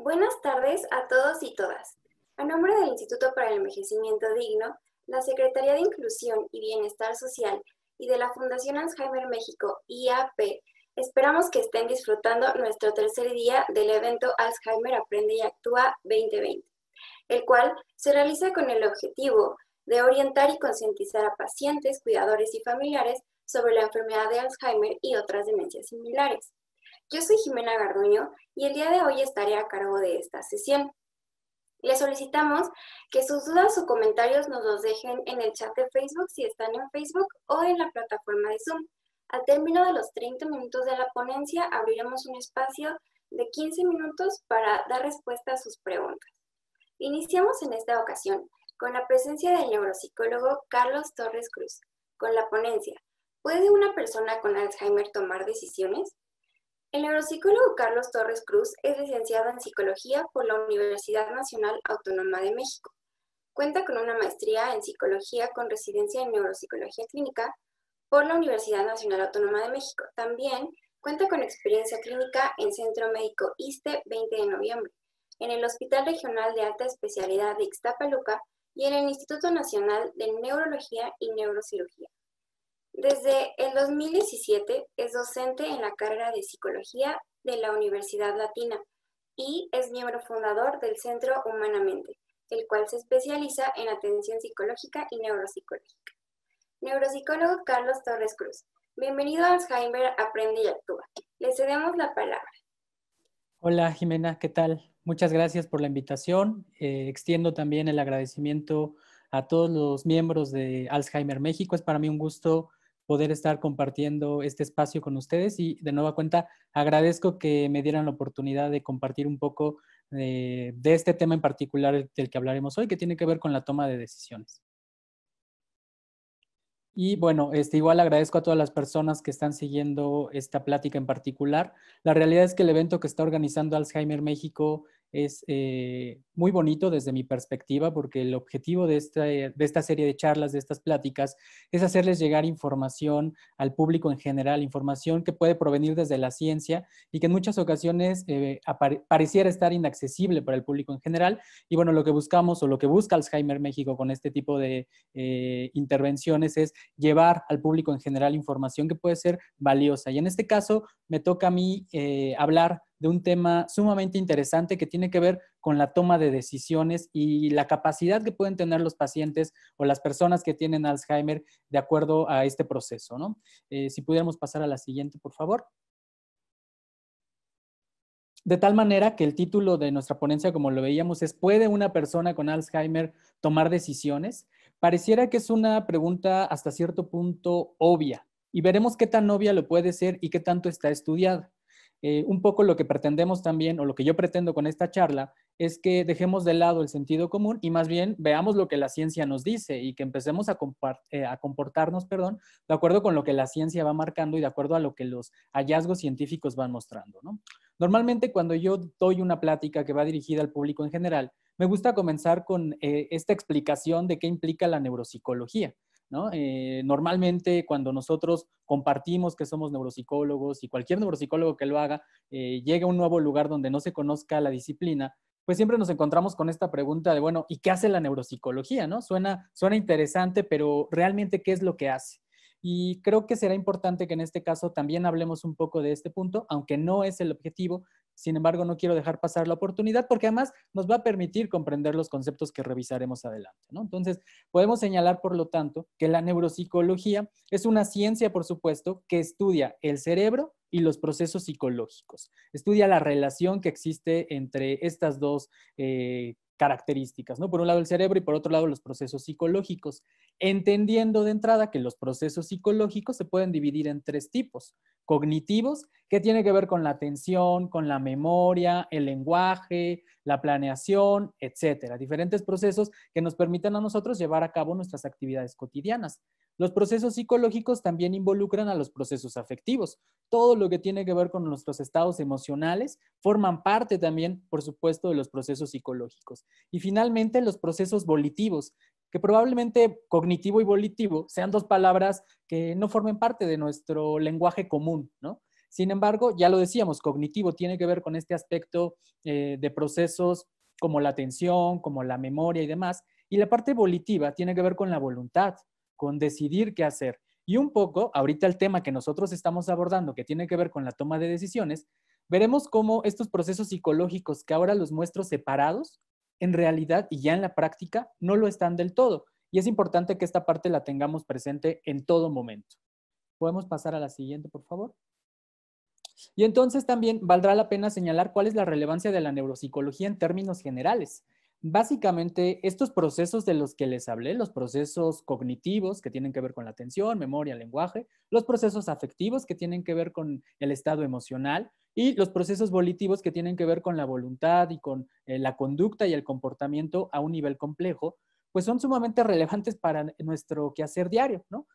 Buenas tardes a todos y todas. A nombre del Instituto para el Envejecimiento Digno, la Secretaría de Inclusión y Bienestar Social y de la Fundación Alzheimer México, IAP, esperamos que estén disfrutando nuestro tercer día del evento Alzheimer Aprende y Actúa 2020, el cual se realiza con el objetivo de orientar y concientizar a pacientes, cuidadores y familiares sobre la enfermedad de Alzheimer y otras demencias similares. Yo soy Jimena Garduño y el día de hoy estaré a cargo de esta sesión. Les solicitamos que sus dudas o comentarios nos los dejen en el chat de Facebook si están en Facebook o en la plataforma de Zoom. Al término de los 30 minutos de la ponencia, abriremos un espacio de 15 minutos para dar respuesta a sus preguntas. Iniciamos en esta ocasión con la presencia del neuropsicólogo Carlos Torres Cruz, con la ponencia ¿Puede una persona con Alzheimer tomar decisiones? El neuropsicólogo Carlos Torres Cruz es licenciado en Psicología por la Universidad Nacional Autónoma de México. Cuenta con una maestría en Psicología con residencia en Neuropsicología Clínica por la Universidad Nacional Autónoma de México. También cuenta con experiencia clínica en Centro Médico ISSSTE 20 de noviembre, en el Hospital Regional de Alta Especialidad de Ixtapaluca y en el Instituto Nacional de Neurología y Neurocirugía. Desde el 2017 es docente en la carrera de Psicología de la Universidad Latina y es miembro fundador del Centro Humanamente, el cual se especializa en atención psicológica y neuropsicológica. Neuropsicólogo Carlos Torres Cruz, bienvenido a Alzheimer Aprende y Actúa. Le cedemos la palabra. Hola Jimena, ¿qué tal? Muchas gracias por la invitación. Extiendo también el agradecimiento a todos los miembros de Alzheimer México. Es para mí un gusto poder estar compartiendo este espacio con ustedes y de nueva cuenta agradezco que me dieran la oportunidad de compartir un poco de este tema en particular del que hablaremos hoy, que tiene que ver con la toma de decisiones. Y bueno, igual agradezco a todas las personas que están siguiendo esta plática en particular. La realidad es que el evento que está organizando Alzheimer México es muy bonito desde mi perspectiva, porque el objetivo de esta serie de charlas, de estas pláticas, es hacerles llegar información al público en general, información que puede provenir desde la ciencia y que en muchas ocasiones pareciera estar inaccesible para el público en general. Y bueno, lo que buscamos o lo que busca Alzheimer México con este tipo de intervenciones es llevar al público en general información que puede ser valiosa. Y en este caso me toca a mí hablar de un tema sumamente interesante que tiene que ver con la toma de decisiones y la capacidad que pueden tener los pacientes o las personas que tienen Alzheimer de acuerdo a este proceso, ¿no? Si pudiéramos pasar a la siguiente, por favor. De tal manera que el título de nuestra ponencia, como lo veíamos, es ¿puede una persona con Alzheimer tomar decisiones? Pareciera que es una pregunta hasta cierto punto obvia y veremos qué tan obvia lo puede ser y qué tanto está estudiada. Un poco lo que pretendemos también, o lo que yo pretendo con esta charla, es que dejemos de lado el sentido común y más bien veamos lo que la ciencia nos dice y que empecemos a comportarnos, de acuerdo con lo que la ciencia va marcando y de acuerdo a lo que los hallazgos científicos van mostrando, ¿no? Normalmente cuando yo doy una plática que va dirigida al público en general, me gusta comenzar con esta explicación de qué implica la neuropsicología, ¿no? Normalmente cuando nosotros compartimos que somos neuropsicólogos y cualquier neuropsicólogo que lo haga, llega a un nuevo lugar donde no se conozca la disciplina, pues siempre nos encontramos con esta pregunta de, bueno, ¿y qué hace la neuropsicología, no? Suena interesante, pero realmente, ¿qué es lo que hace? Y creo que será importante que en este caso también hablemos un poco de este punto, aunque no es el objetivo. Sin embargo, no quiero dejar pasar la oportunidad porque además nos va a permitir comprender los conceptos que revisaremos adelante, ¿no? Entonces, podemos señalar, por lo tanto, que la neuropsicología es una ciencia, por supuesto, que estudia el cerebro y los procesos psicológicos. Estudia la relación que existe entre estas dos características, ¿no? Por un lado el cerebro y por otro lado los procesos psicológicos, entendiendo de entrada que los procesos psicológicos se pueden dividir en tres tipos: cognitivos, que tiene que ver con la atención, con la memoria, el lenguaje, la planeación, etcétera. Diferentes procesos que nos permiten a nosotros llevar a cabo nuestras actividades cotidianas. Los procesos psicológicos también involucran a los procesos afectivos. Todo lo que tiene que ver con nuestros estados emocionales forman parte también, por supuesto, de los procesos psicológicos. Y finalmente, los procesos volitivos, que probablemente cognitivo y volitivo sean dos palabras que no formen parte de nuestro lenguaje común, ¿no? Sin embargo, ya lo decíamos, cognitivo tiene que ver con este aspecto de procesos como la atención, como la memoria y demás, y la parte volitiva tiene que ver con la voluntad, con decidir qué hacer. Y un poco, ahorita el tema que nosotros estamos abordando, que tiene que ver con la toma de decisiones, veremos cómo estos procesos psicológicos que ahora los muestro separados, en realidad y ya en la práctica, no lo están del todo. Y es importante que esta parte la tengamos presente en todo momento. ¿Podemos pasar a la siguiente, por favor? Y entonces también valdrá la pena señalar cuál es la relevancia de la neuropsicología en términos generales. Básicamente, estos procesos de los que les hablé, los procesos cognitivos que tienen que ver con la atención, memoria, lenguaje, los procesos afectivos que tienen que ver con el estado emocional y los procesos volitivos que tienen que ver con la voluntad y con la conducta y el comportamiento a un nivel complejo, pues son sumamente relevantes para nuestro quehacer diario, ¿no?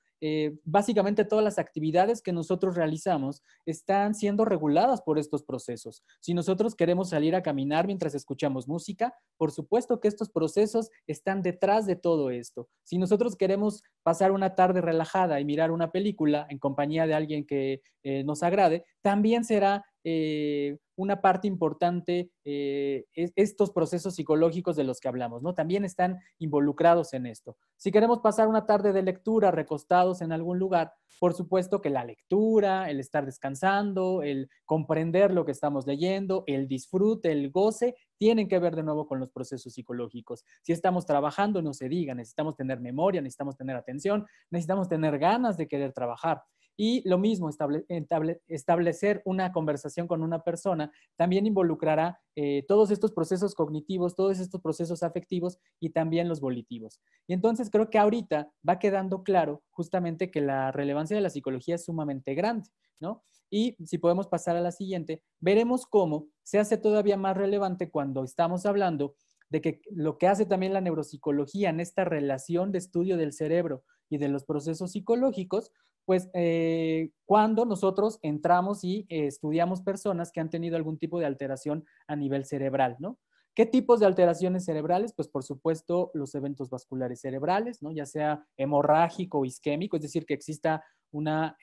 Básicamente todas las actividades que nosotros realizamos están siendo reguladas por estos procesos. Si nosotros queremos salir a caminar mientras escuchamos música, por supuesto que estos procesos están detrás de todo esto. Si nosotros queremos pasar una tarde relajada y mirar una película en compañía de alguien que nos agrade, también será una parte importante estos procesos psicológicos de los que hablamos, ¿no? También están involucrados en esto. Si queremos pasar una tarde de lectura recostados en algún lugar, por supuesto que la lectura, el estar descansando, el comprender lo que estamos leyendo, el disfrute, el goce, tienen que ver de nuevo con los procesos psicológicos. Si estamos trabajando, no se diga, necesitamos tener memoria, necesitamos tener atención, necesitamos tener ganas de querer trabajar. Y lo mismo, establecer una conversación con una persona también involucrará todos estos procesos cognitivos, todos estos procesos afectivos y también los volitivos. Y entonces creo que ahorita va quedando claro justamente que la relevancia de la psicología es sumamente grande, ¿no? Y si podemos pasar a la siguiente, veremos cómo se hace todavía más relevante cuando estamos hablando de que lo que hace también la neuropsicología en esta relación de estudio del cerebro y de los procesos psicológicos, pues cuando nosotros entramos y estudiamos personas que han tenido algún tipo de alteración a nivel cerebral, ¿no? ¿Qué tipos de alteraciones cerebrales? Pues por supuesto los eventos vasculares cerebrales, ¿no? Ya sea hemorrágico o isquémico, es decir, que exista una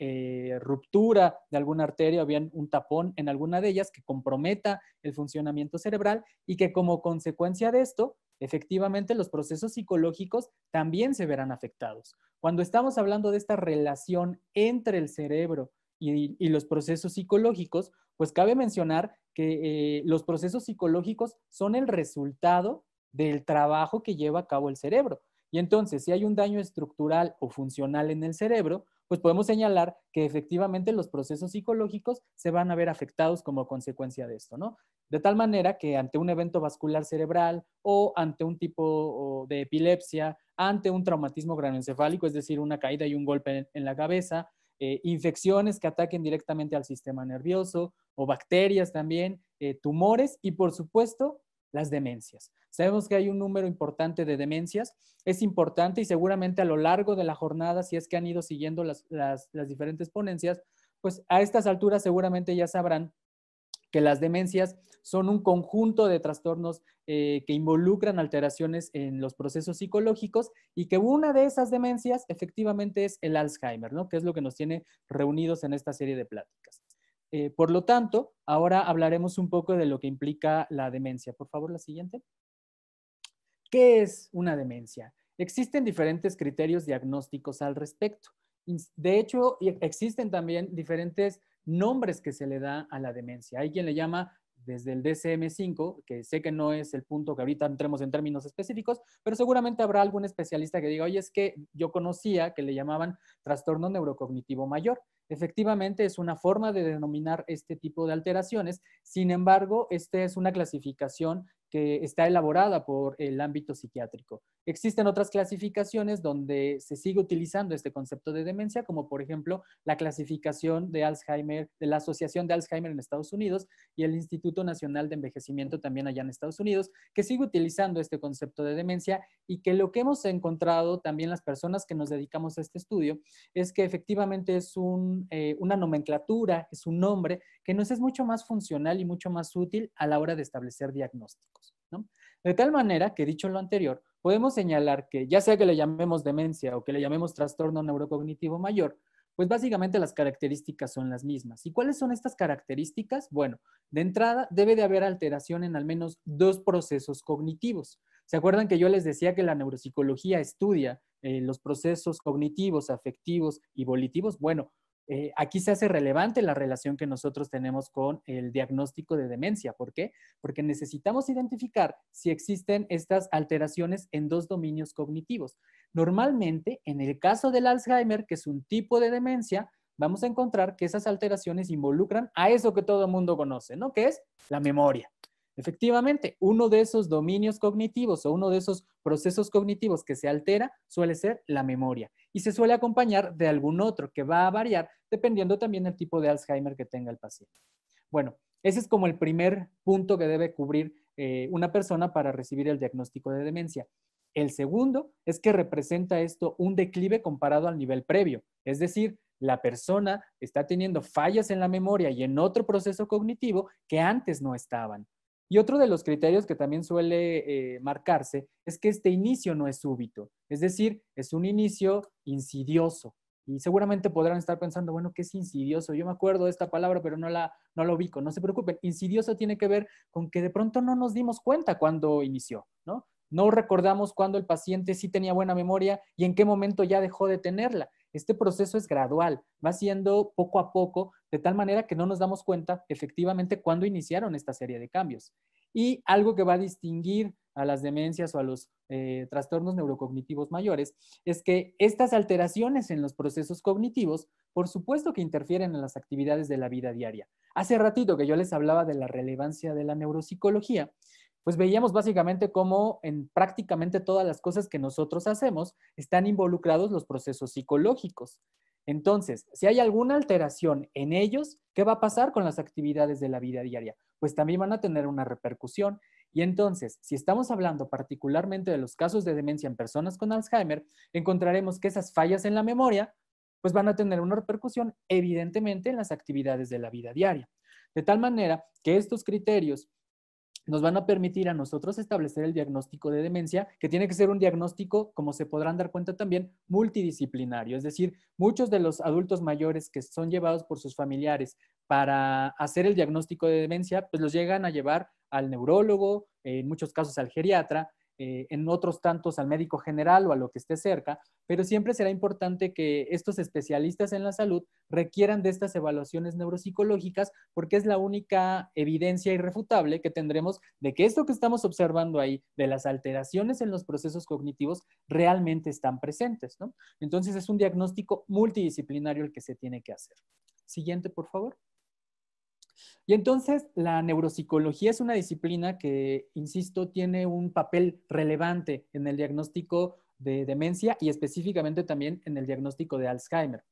ruptura de alguna arteria o bien un tapón en alguna de ellas que comprometa el funcionamiento cerebral y que como consecuencia de esto, efectivamente los procesos psicológicos también se verán afectados. Cuando estamos hablando de esta relación entre el cerebro y los procesos psicológicos, pues cabe mencionar que los procesos psicológicos son el resultado del trabajo que lleva a cabo el cerebro. Y entonces, si hay un daño estructural o funcional en el cerebro, pues podemos señalar que efectivamente los procesos psicológicos se van a ver afectados como consecuencia de esto, ¿no? De tal manera que ante un evento vascular cerebral o ante un tipo de epilepsia, ante un traumatismo craneoencefálico, es decir, una caída y un golpe en la cabeza, infecciones que ataquen directamente al sistema nervioso o bacterias también, tumores y por supuesto las demencias. Sabemos que hay un número importante de demencias, es importante y seguramente a lo largo de la jornada, si es que han ido siguiendo las diferentes ponencias, pues a estas alturas seguramente ya sabrán que las demencias son un conjunto de trastornos que involucran alteraciones en los procesos psicológicos y que una de esas demencias efectivamente es el Alzheimer, ¿no? Que es lo que nos tiene reunidos en esta serie de pláticas. Por lo tanto, ahora hablaremos un poco de lo que implica la demencia. Por favor, la siguiente. ¿Qué es una demencia? Existen diferentes criterios diagnósticos al respecto. De hecho, existen también diferentes nombres que se le da a la demencia. Hay quien le llama desde el DSM-5, que sé que no es el punto que ahorita entremos en términos específicos, pero seguramente habrá algún especialista que diga, oye, es que yo conocía que le llamaban trastorno neurocognitivo mayor. Efectivamente, es una forma de denominar este tipo de alteraciones. Sin embargo, esta es una clasificación que está elaborada por el ámbito psiquiátrico. Existen otras clasificaciones donde se sigue utilizando este concepto de demencia, como por ejemplo la clasificación de Alzheimer, de la Asociación de Alzheimer en Estados Unidos y el Instituto Nacional de Envejecimiento también allá en Estados Unidos, que sigue utilizando este concepto de demencia y que lo que hemos encontrado también las personas que nos dedicamos a este estudio es que efectivamente es una nomenclatura, es un nombre que nos es mucho más funcional y mucho más útil a la hora de establecer diagnósticos, ¿no? De tal manera que, dicho lo anterior, podemos señalar que ya sea que le llamemos demencia o que le llamemos trastorno neurocognitivo mayor, Pues básicamente las características son las mismas. ¿Y cuáles son estas características? Bueno, de entrada debe de haber alteración en al menos dos procesos cognitivos. ¿Se acuerdan que yo les decía que la neuropsicología estudia los procesos cognitivos, afectivos y volitivos? Bueno, aquí se hace relevante la relación que nosotros tenemos con el diagnóstico de demencia. ¿Por qué? Porque necesitamos identificar si existen estas alteraciones en dos dominios cognitivos. Normalmente, en el caso del Alzheimer, que es un tipo de demencia, vamos a encontrar que esas alteraciones involucran a eso que todo el mundo conoce, ¿no? Que es la memoria. Efectivamente, uno de esos dominios cognitivos o uno de esos procesos cognitivos que se altera suele ser la memoria y se suele acompañar de algún otro que va a variar dependiendo también del tipo de Alzheimer que tenga el paciente. Bueno, ese es como el primer punto que debe cubrir una persona para recibir el diagnóstico de demencia. El segundo es que representa esto un declive comparado al nivel previo, es decir, la persona está teniendo fallas en la memoria y en otro proceso cognitivo que antes no estaban. Y otro de los criterios que también suele marcarse es que este inicio no es súbito, es decir, es un inicio insidioso. Y seguramente podrán estar pensando, bueno, ¿qué es insidioso? Yo me acuerdo de esta palabra, pero no la ubico. No se preocupen, insidioso tiene que ver con que de pronto no nos dimos cuenta cuando inició, ¿no? No recordamos cuándo el paciente sí tenía buena memoria y en qué momento ya dejó de tenerla. Este proceso es gradual, va siendo poco a poco, de tal manera que no nos damos cuenta efectivamente cuándo iniciaron esta serie de cambios. Y algo que va a distinguir a las demencias o a los trastornos neurocognitivos mayores es que estas alteraciones en los procesos cognitivos, por supuesto que interfieren en las actividades de la vida diaria. Hace ratito que yo les hablaba de la relevancia de la neuropsicología, pues veíamos básicamente cómo en prácticamente todas las cosas que nosotros hacemos están involucrados los procesos psicológicos. Entonces, si hay alguna alteración en ellos, ¿qué va a pasar con las actividades de la vida diaria? Pues también van a tener una repercusión. Y entonces, si estamos hablando particularmente de los casos de demencia en personas con Alzheimer, encontraremos que esas fallas en la memoria pues van a tener una repercusión evidentemente en las actividades de la vida diaria. De tal manera que estos criterios nos van a permitir a nosotros establecer el diagnóstico de demencia, que tiene que ser un diagnóstico, como se podrán dar cuenta también, multidisciplinario. Es decir, muchos de los adultos mayores que son llevados por sus familiares para hacer el diagnóstico de demencia, pues los llegan a llevar al neurólogo, en muchos casos al geriatra, en otros tantos al médico general o a lo que esté cerca, pero siempre será importante que estos especialistas en la salud requieran de estas evaluaciones neuropsicológicas porque es la única evidencia irrefutable que tendremos de que esto que estamos observando ahí, de las alteraciones en los procesos cognitivos, realmente están presentes, ¿no? Entonces es un diagnóstico multidisciplinario el que se tiene que hacer. Siguiente, por favor. Y entonces la neuropsicología es una disciplina que, insisto, tiene un papel relevante en el diagnóstico de demencia y específicamente también en el diagnóstico de Alzheimer.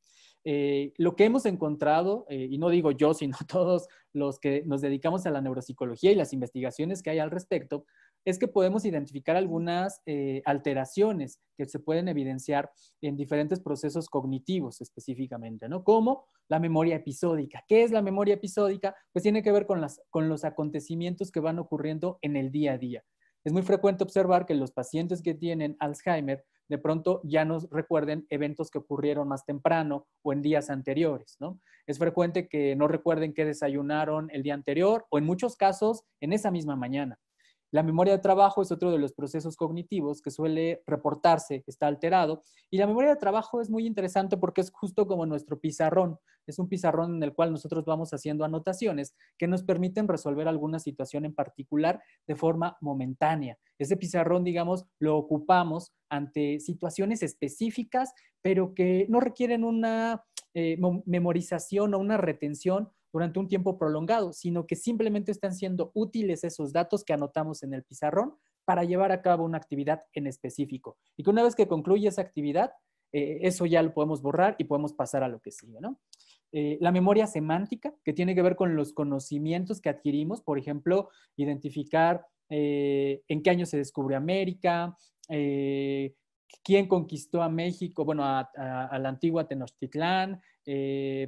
Lo que hemos encontrado, y no digo yo, sino todos los que nos dedicamos a la neuropsicología y las investigaciones que hay al respecto, es que podemos identificar algunas alteraciones que se pueden evidenciar en diferentes procesos cognitivos específicamente, ¿no? Como la memoria episódica. ¿Qué es la memoria episódica? Pues tiene que ver con los acontecimientos que van ocurriendo en el día a día. Es muy frecuente observar que los pacientes que tienen Alzheimer de pronto ya no recuerden eventos que ocurrieron más temprano o en días anteriores, ¿no? Es frecuente que no recuerden qué desayunaron el día anterior o en muchos casos en esa misma mañana. La memoria de trabajo es otro de los procesos cognitivos que suele reportarse, está alterado. Y la memoria de trabajo es muy interesante porque es justo como nuestro pizarrón. Es un pizarrón en el cual nosotros vamos haciendo anotaciones que nos permiten resolver alguna situación en particular de forma momentánea. Ese pizarrón, digamos, lo ocupamos ante situaciones específicas, pero que no requieren una memorización o una retención durante un tiempo prolongado, sino que simplemente están siendo útiles esos datos que anotamos en el pizarrón para llevar a cabo una actividad en específico. Y que una vez que concluye esa actividad, eso ya lo podemos borrar y podemos pasar a lo que sigue, ¿no? La memoria semántica, que tiene que ver con los conocimientos que adquirimos, por ejemplo, identificar en qué año se descubrió América, quién conquistó a México, bueno, a la antigua Tenochtitlán,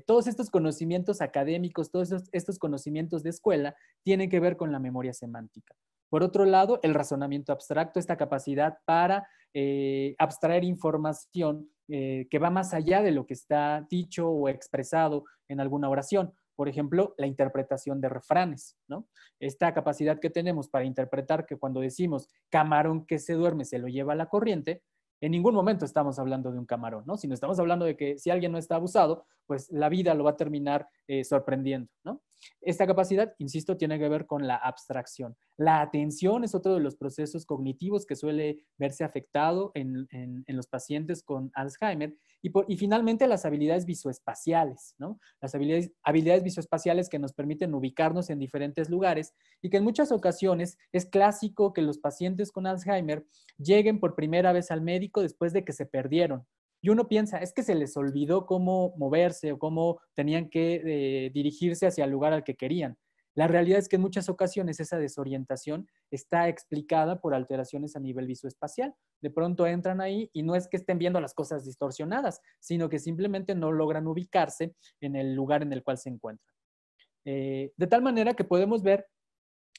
todos estos conocimientos académicos, todos estos conocimientos de escuela tienen que ver con la memoria semántica. Por otro lado, el razonamiento abstracto, esta capacidad para abstraer información que va más allá de lo que está dicho o expresado en alguna oración. Por ejemplo, la interpretación de refranes, ¿no? Esta capacidad que tenemos para interpretar que cuando decimos camarón que se duerme se lo lleva la corriente, en ningún momento estamos hablando de un camarón, ¿no? Sino estamos hablando de que si alguien no está abusado, pues la vida lo va a terminar sorprendiendo, ¿no? Esta capacidad, insisto, tiene que ver con la abstracción. La atención es otro de los procesos cognitivos que suele verse afectado en los pacientes con Alzheimer. Y finalmente las habilidades visoespaciales, ¿no? Las habilidades visoespaciales que nos permiten ubicarnos en diferentes lugares y que en muchas ocasiones es clásico que los pacientes con Alzheimer lleguen por primera vez al médico después de que se perdieron. Y uno piensa, es que se les olvidó cómo moverse o cómo tenían que dirigirse hacia el lugar al que querían. La realidad es que en muchas ocasiones esa desorientación está explicada por alteraciones a nivel visoespacial. De pronto entran ahí y no es que estén viendo las cosas distorsionadas, sino que simplemente no logran ubicarse en el lugar en el cual se encuentran. De tal manera que podemos ver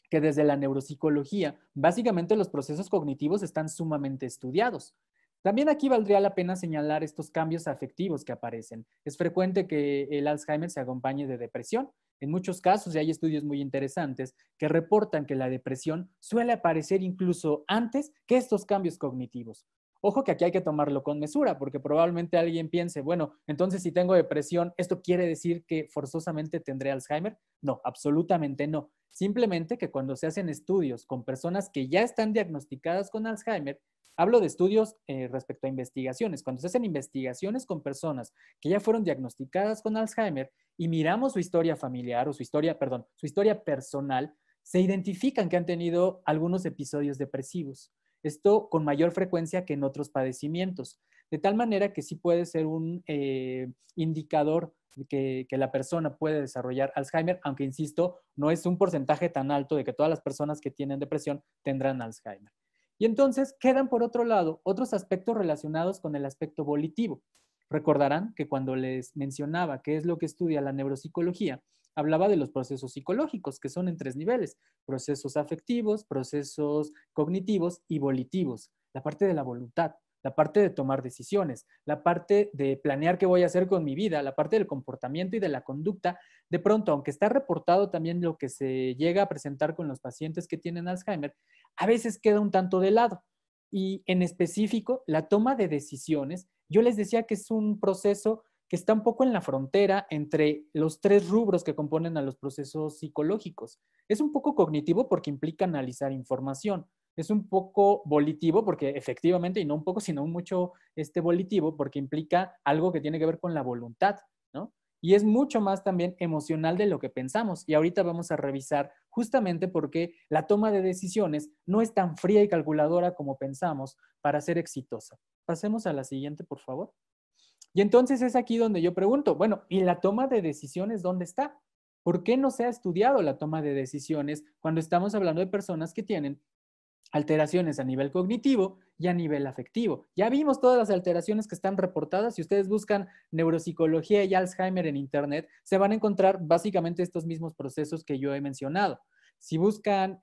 que desde la neuropsicología, básicamente los procesos cognitivos están sumamente estudiados. También aquí valdría la pena señalar estos cambios afectivos que aparecen. Es frecuente que el Alzheimer se acompañe de depresión. En muchos casos, y hay estudios muy interesantes que reportan que la depresión suele aparecer incluso antes que estos cambios cognitivos. Ojo que aquí hay que tomarlo con mesura, porque probablemente alguien piense, bueno, entonces si tengo depresión, ¿esto quiere decir que forzosamente tendré Alzheimer? No, absolutamente no. Simplemente que cuando se hacen estudios con personas que ya están diagnosticadas con Alzheimer, hablo de estudios respecto a investigaciones, cuando se hacen investigaciones con personas que ya fueron diagnosticadas con Alzheimer y miramos su historia familiar o su historia personal, se identifican que han tenido algunos episodios depresivos. Esto con mayor frecuencia que en otros padecimientos, de tal manera que sí puede ser un indicador que la persona puede desarrollar Alzheimer, aunque insisto, no es un porcentaje tan alto de que todas las personas que tienen depresión tendrán Alzheimer. Y entonces quedan por otro lado otros aspectos relacionados con el aspecto volitivo. Recordarán que cuando les mencionaba qué es lo que estudia la neuropsicología, hablaba de los procesos psicológicos, que son en tres niveles: procesos afectivos, procesos cognitivos y volitivos. La parte de la voluntad, la parte de tomar decisiones, la parte de planear qué voy a hacer con mi vida, la parte del comportamiento y de la conducta. De pronto, aunque está reportado también lo que se llega a presentar con los pacientes que tienen Alzheimer, a veces queda un tanto de lado. Y en específico, la toma de decisiones, yo les decía que es un proceso que está un poco en la frontera entre los tres rubros que componen a los procesos psicológicos. Es un poco cognitivo porque implica analizar información. Es un poco volitivo porque efectivamente, y no un poco, sino mucho volitivo porque implica algo que tiene que ver con la voluntad, ¿no? Y es mucho más también emocional de lo que pensamos. Y ahorita vamos a revisar justamente por qué la toma de decisiones no es tan fría y calculadora como pensamos para ser exitosa. Pasemos a la siguiente, por favor. Y entonces es aquí donde yo pregunto, bueno, ¿y la toma de decisiones dónde está? ¿Por qué no se ha estudiado la toma de decisiones cuando estamos hablando de personas que tienen alteraciones a nivel cognitivo y a nivel afectivo? Ya vimos todas las alteraciones que están reportadas. Si ustedes buscan neuropsicología y Alzheimer en Internet, se van a encontrar básicamente estos mismos procesos que yo he mencionado. Si buscan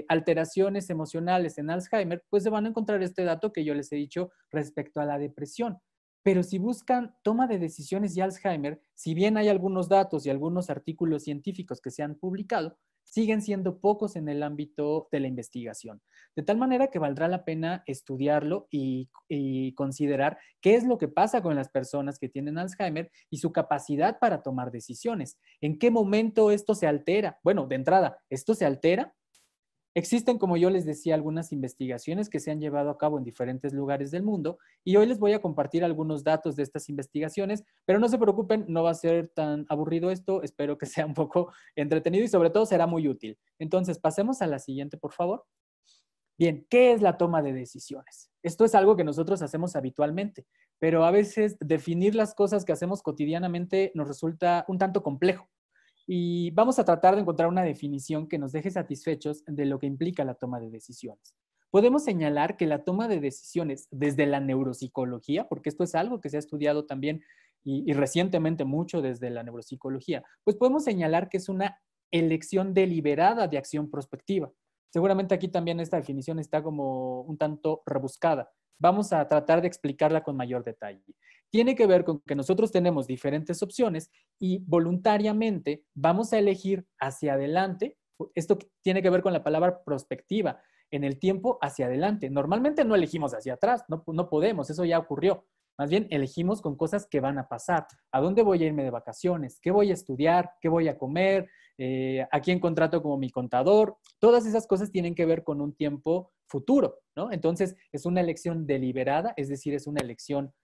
alteraciones emocionales en Alzheimer, pues se van a encontrar este dato que yo les he dicho respecto a la depresión. Pero si buscan toma de decisiones y Alzheimer, si bien hay algunos datos y algunos artículos científicos que se han publicado, siguen siendo pocos en el ámbito de la investigación. De tal manera que valdrá la pena estudiarlo y considerar qué es lo que pasa con las personas que tienen Alzheimer y su capacidad para tomar decisiones. ¿En qué momento esto se altera? Bueno, de entrada, ¿esto se altera? Existen, como yo les decía, algunas investigaciones que se han llevado a cabo en diferentes lugares del mundo y hoy les voy a compartir algunos datos de estas investigaciones, pero no se preocupen, no va a ser tan aburrido esto, espero que sea un poco entretenido y sobre todo será muy útil. Entonces, pasemos a la siguiente, por favor. Bien, ¿qué es la toma de decisiones? Esto es algo que nosotros hacemos habitualmente, pero a veces definir las cosas que hacemos cotidianamente nos resulta un tanto complejo. Y vamos a tratar de encontrar una definición que nos deje satisfechos de lo que implica la toma de decisiones. Podemos señalar que la toma de decisiones desde la neuropsicología, porque esto es algo que se ha estudiado también y recientemente mucho desde la neuropsicología, pues podemos señalar que es una elección deliberada de acción prospectiva. Seguramente aquí también esta definición está como un tanto rebuscada. Vamos a tratar de explicarla con mayor detalle. tiene que ver con que nosotros tenemos diferentes opciones y voluntariamente vamos a elegir hacia adelante. Esto tiene que ver con la palabra prospectiva, en el tiempo hacia adelante. Normalmente no elegimos hacia atrás, no podemos, eso ya ocurrió. Más bien elegimos con cosas que van a pasar. ¿A dónde voy a irme de vacaciones? ¿Qué voy a estudiar? ¿Qué voy a comer? ¿A quién contrato como mi contador? Todas esas cosas tienen que ver con un tiempo futuro, ¿no? Entonces, es una elección deliberada, es decir, es una elección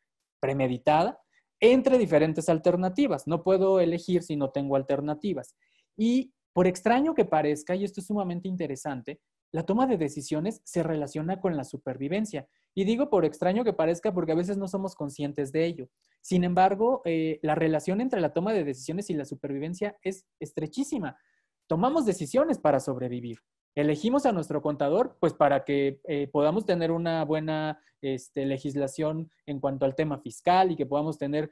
premeditada entre diferentes alternativas. No puedo elegir si no tengo alternativas. Y por extraño que parezca, y esto es sumamente interesante, la toma de decisiones se relaciona con la supervivencia. Y digo por extraño que parezca porque a veces no somos conscientes de ello. Sin embargo, la relación entre la toma de decisiones y la supervivencia es estrechísima. Tomamos decisiones para sobrevivir. Elegimos a nuestro contador, pues para que podamos tener una buena legislación en cuanto al tema fiscal y que podamos tener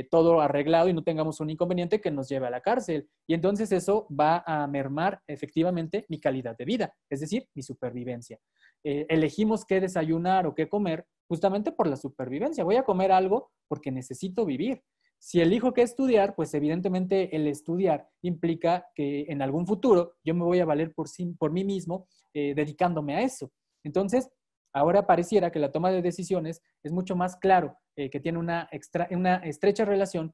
todo arreglado y no tengamos un inconveniente que nos lleve a la cárcel. Y entonces eso va a mermar efectivamente mi calidad de vida, es decir, mi supervivencia. Elegimos qué desayunar o qué comer justamente por la supervivencia. Voy a comer algo porque necesito vivir. Si elijo qué estudiar, pues evidentemente el estudiar implica que en algún futuro yo me voy a valer por mí mismo dedicándome a eso. Entonces, ahora pareciera que la toma de decisiones es mucho más claro, que tiene una estrecha relación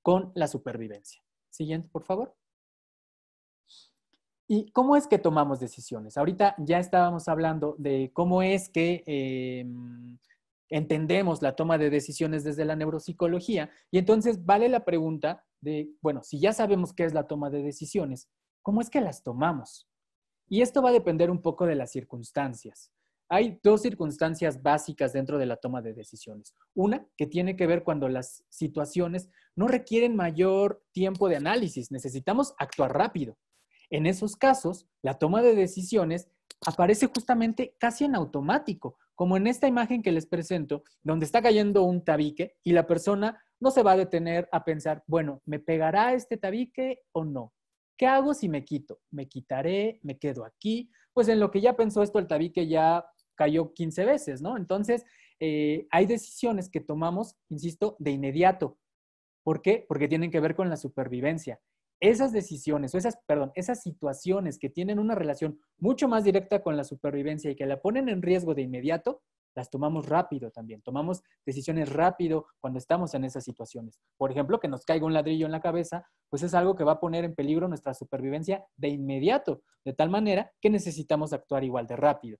con la supervivencia. Siguiente, por favor. ¿Y cómo es que tomamos decisiones? Ahorita ya estábamos hablando de cómo es que entendemos la toma de decisiones desde la neuropsicología y entonces vale la pregunta de, bueno, si ya sabemos qué es la toma de decisiones, ¿cómo es que las tomamos? Y esto va a depender un poco de las circunstancias. Hay dos circunstancias básicas dentro de la toma de decisiones. Una, que tiene que ver cuando las situaciones no requieren mayor tiempo de análisis, necesitamos actuar rápido. En esos casos, la toma de decisiones aparece justamente casi en automático, como en esta imagen que les presento, donde está cayendo un tabique y la persona no se va a detener a pensar, bueno, ¿me pegará este tabique o no? ¿Qué hago si me quito? ¿Me quitaré? ¿Me quedo aquí? Pues en lo que ya pensó esto, el tabique ya cayó 15 veces, ¿no? Entonces, hay decisiones que tomamos, insisto, de inmediato. ¿Por qué? Porque tienen que ver con la supervivencia. Esas decisiones, esas situaciones que tienen una relación mucho más directa con la supervivencia y que la ponen en riesgo de inmediato, las tomamos rápido también. Tomamos decisiones rápido cuando estamos en esas situaciones. Por ejemplo, que nos caiga un ladrillo en la cabeza, pues es algo que va a poner en peligro nuestra supervivencia de inmediato, de tal manera que necesitamos actuar igual de rápido.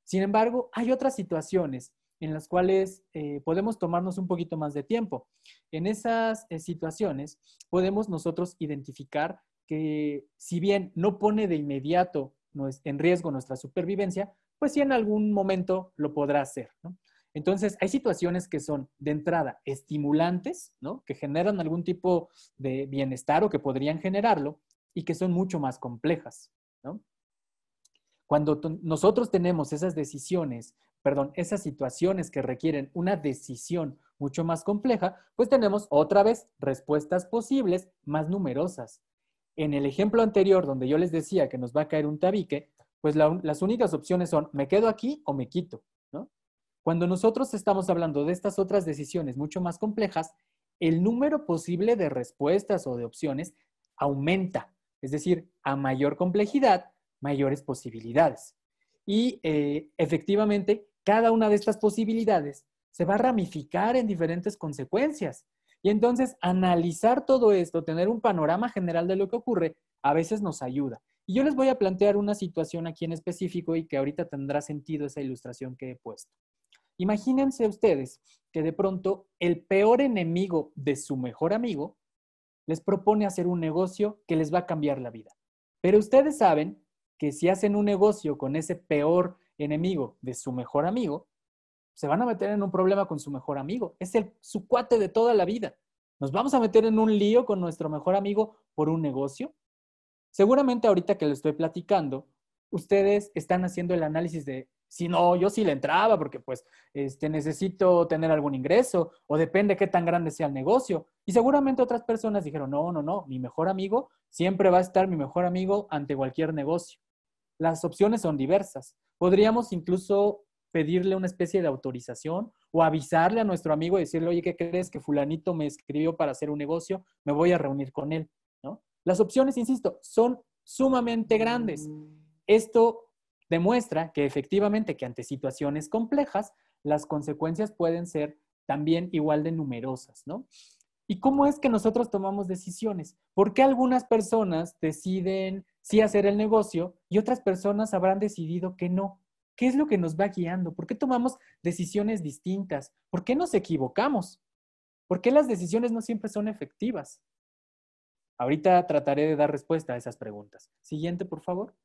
Sin embargo, hay otras situaciones en las cuales podemos tomarnos un poquito más de tiempo. En esas situaciones podemos nosotros identificar que si bien no pone de inmediato en riesgo nuestra supervivencia, pues sí en algún momento lo podrá hacer, ¿no? Entonces, hay situaciones que son de entrada estimulantes, ¿no? Que generan algún tipo de bienestar o que podrían generarlo y que son mucho más complejas, ¿no? Cuando nosotros tenemos esas decisiones, esas situaciones que requieren una decisión mucho más compleja, pues tenemos otra vez respuestas posibles más numerosas. En el ejemplo anterior, donde yo les decía que nos va a caer un tabique, pues las únicas opciones son me quedo aquí o me quito, ¿no? Cuando nosotros estamos hablando de estas otras decisiones mucho más complejas, el número posible de respuestas o de opciones aumenta. Es decir, a mayor complejidad, mayores posibilidades. Y efectivamente, cada una de estas posibilidades se va a ramificar en diferentes consecuencias. Y entonces, analizar todo esto, tener un panorama general de lo que ocurre, a veces nos ayuda. Y yo les voy a plantear una situación aquí en específico y que ahorita tendrá sentido esa ilustración que he puesto. Imagínense ustedes que de pronto el peor enemigo de su mejor amigo les propone hacer un negocio que les va a cambiar la vida. Pero ustedes saben que si hacen un negocio con ese peor enemigo de su mejor amigo, se van a meter en un problema con su mejor amigo. Es su cuate de toda la vida. ¿Nos vamos a meter en un lío con nuestro mejor amigo por un negocio? Seguramente ahorita que lo estoy platicando, ustedes están haciendo el análisis de si no, yo sí le entraba porque pues necesito tener algún ingreso o depende qué tan grande sea el negocio. Y seguramente otras personas dijeron, no, mi mejor amigo siempre va a estar mi mejor amigo ante cualquier negocio. Las opciones son diversas. Podríamos incluso pedirle una especie de autorización o avisarle a nuestro amigo y decirle, oye, ¿qué crees? Que fulanito me escribió para hacer un negocio, me voy a reunir con él, ¿no? Las opciones, insisto, son sumamente grandes. Esto demuestra que efectivamente que ante situaciones complejas, las consecuencias pueden ser también igual de numerosas, ¿no? ¿Y cómo es que nosotros tomamos decisiones? ¿Por qué algunas personas deciden sí hacer el negocio y otras personas habrán decidido que no? ¿Qué es lo que nos va guiando? ¿Por qué tomamos decisiones distintas? ¿Por qué nos equivocamos? ¿Por qué las decisiones no siempre son efectivas? Ahorita trataré de dar respuesta a esas preguntas. Siguiente, por favor.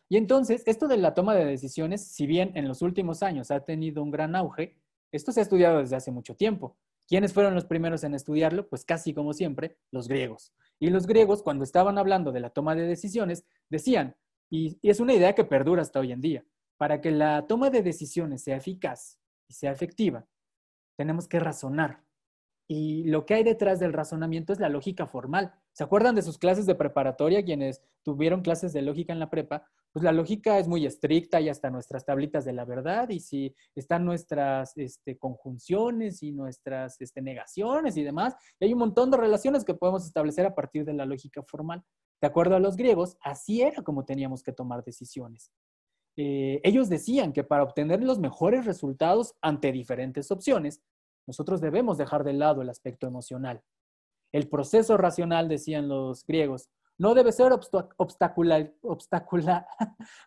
Y entonces, esto de la toma de decisiones, si bien en los últimos años ha tenido un gran auge, esto se ha estudiado desde hace mucho tiempo. ¿Quiénes fueron los primeros en estudiarlo? Pues casi como siempre, los griegos. Y los griegos, cuando estaban hablando de la toma de decisiones, decían, y es una idea que perdura hasta hoy en día, para que la toma de decisiones sea eficaz y sea efectiva, tenemos que razonar. Y lo que hay detrás del razonamiento es la lógica formal. ¿Se acuerdan de sus clases de preparatoria? Quienes tuvieron clases de lógica en la prepa, pues la lógica es muy estricta y hasta nuestras tablitas de la verdad, y si están nuestras conjunciones y nuestras negaciones y demás, y hay un montón de relaciones que podemos establecer a partir de la lógica formal. De acuerdo a los griegos, así era como teníamos que tomar decisiones. Ellos decían que para obtener los mejores resultados ante diferentes opciones, nosotros debemos dejar de lado el aspecto emocional. El proceso racional, decían los griegos, no debe ser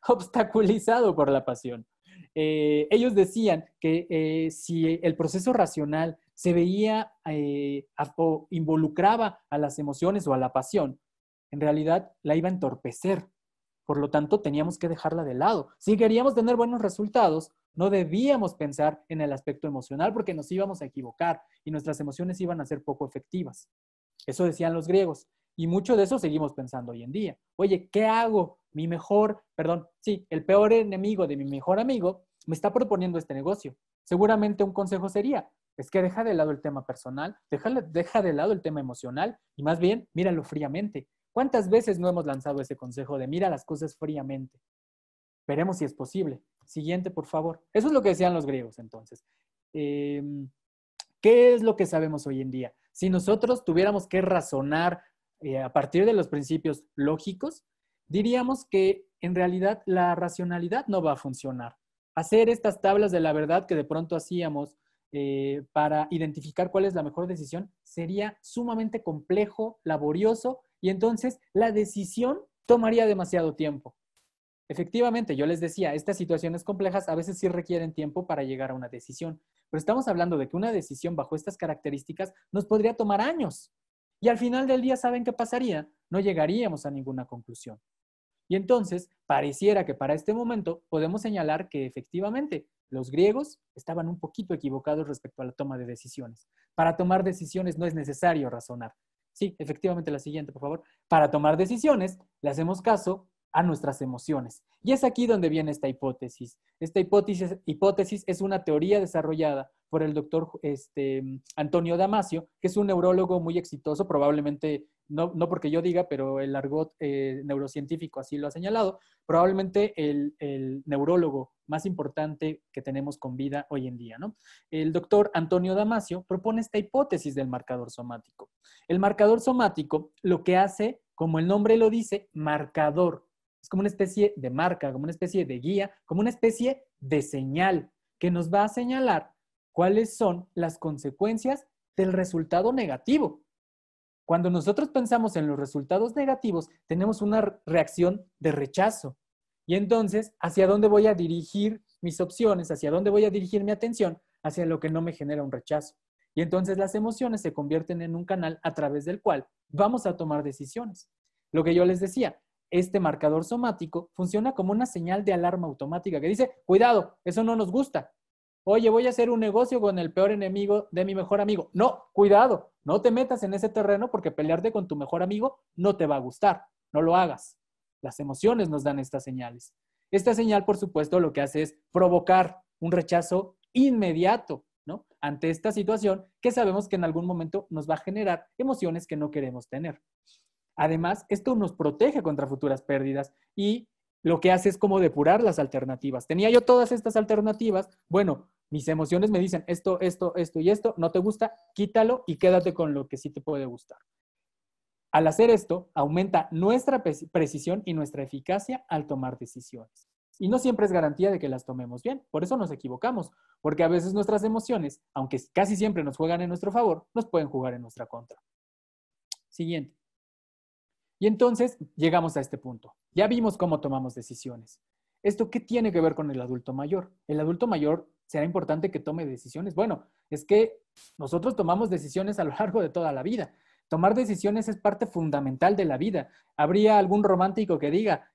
obstaculizado por la pasión. Ellos decían que si el proceso racional se veía o involucraba a las emociones o a la pasión, en realidad la iba a entorpecer. Por lo tanto, teníamos que dejarla de lado. Si queríamos tener buenos resultados, no debíamos pensar en el aspecto emocional porque nos íbamos a equivocar y nuestras emociones iban a ser poco efectivas. Eso decían los griegos. Y mucho de eso seguimos pensando hoy en día. Oye, ¿qué hago? El peor enemigo de mi mejor amigo me está proponiendo este negocio. Seguramente un consejo sería, es que deja de lado el tema personal, deja de lado el tema emocional y más bien míralo fríamente. ¿Cuántas veces no hemos lanzado ese consejo de mira las cosas fríamente? Veremos si es posible. Siguiente, por favor. Eso es lo que decían los griegos entonces. ¿Qué es lo que sabemos hoy en día? Si nosotros tuviéramos que razonar a partir de los principios lógicos, diríamos que en realidad la racionalidad no va a funcionar. Hacer estas tablas de la verdad que de pronto hacíamos para identificar cuál es la mejor decisión sería sumamente complejo, laborioso, y entonces la decisión tomaría demasiado tiempo. Efectivamente, yo les decía, estas situaciones complejas a veces sí requieren tiempo para llegar a una decisión, pero estamos hablando de que una decisión bajo estas características nos podría tomar años. Y al final del día, ¿saben qué pasaría? No llegaríamos a ninguna conclusión. Y entonces, pareciera que para este momento podemos señalar que efectivamente los griegos estaban un poquito equivocados respecto a la toma de decisiones. Para tomar decisiones no es necesario razonar. Sí, efectivamente, la siguiente, por favor. Para tomar decisiones, le hacemos caso a nuestras emociones. Y es aquí donde viene esta hipótesis. Esta hipótesis es una teoría desarrollada por el doctor Antonio Damasio, que es un neurólogo muy exitoso, probablemente, no porque yo diga, pero el argot neurocientífico así lo ha señalado, probablemente el neurólogo más importante que tenemos con vida hoy en día, ¿no? El doctor Antonio Damasio propone esta hipótesis del marcador somático. El marcador somático lo que hace, como el nombre lo dice, marcador. Es como una especie de marca, como una especie de guía, como una especie de señal que nos va a señalar cuáles son las consecuencias del resultado negativo. Cuando nosotros pensamos en los resultados negativos, tenemos una reacción de rechazo. Y entonces, ¿hacia dónde voy a dirigir mis opciones? ¿Hacia dónde voy a dirigir mi atención? Hacia lo que no me genera un rechazo. Y entonces las emociones se convierten en un canal a través del cual vamos a tomar decisiones. Lo que yo les decía, este marcador somático funciona como una señal de alarma automática que dice, cuidado, eso no nos gusta. Oye, voy a hacer un negocio con el peor enemigo de mi mejor amigo. No, cuidado, no te metas en ese terreno porque pelearte con tu mejor amigo no te va a gustar. No lo hagas. Las emociones nos dan estas señales. Esta señal, por supuesto, lo que hace es provocar un rechazo inmediato, ¿no? Ante esta situación que sabemos que en algún momento nos va a generar emociones que no queremos tener. Además, esto nos protege contra futuras pérdidas y lo que hace es como depurar las alternativas. Tenía yo todas estas alternativas, bueno, mis emociones me dicen esto, esto, esto y esto, no te gusta, quítalo y quédate con lo que sí te puede gustar. Al hacer esto, aumenta nuestra precisión y nuestra eficacia al tomar decisiones. Y no siempre es garantía de que las tomemos bien, por eso nos equivocamos, porque a veces nuestras emociones, aunque casi siempre nos juegan en nuestro favor, nos pueden jugar en nuestra contra. Siguiente. Y entonces llegamos a este punto. Ya vimos cómo tomamos decisiones. ¿Esto qué tiene que ver con el adulto mayor? El adulto mayor, ¿será importante que tome decisiones? Bueno, es que nosotros tomamos decisiones a lo largo de toda la vida. Tomar decisiones es parte fundamental de la vida. ¿Habría algún romántico que diga,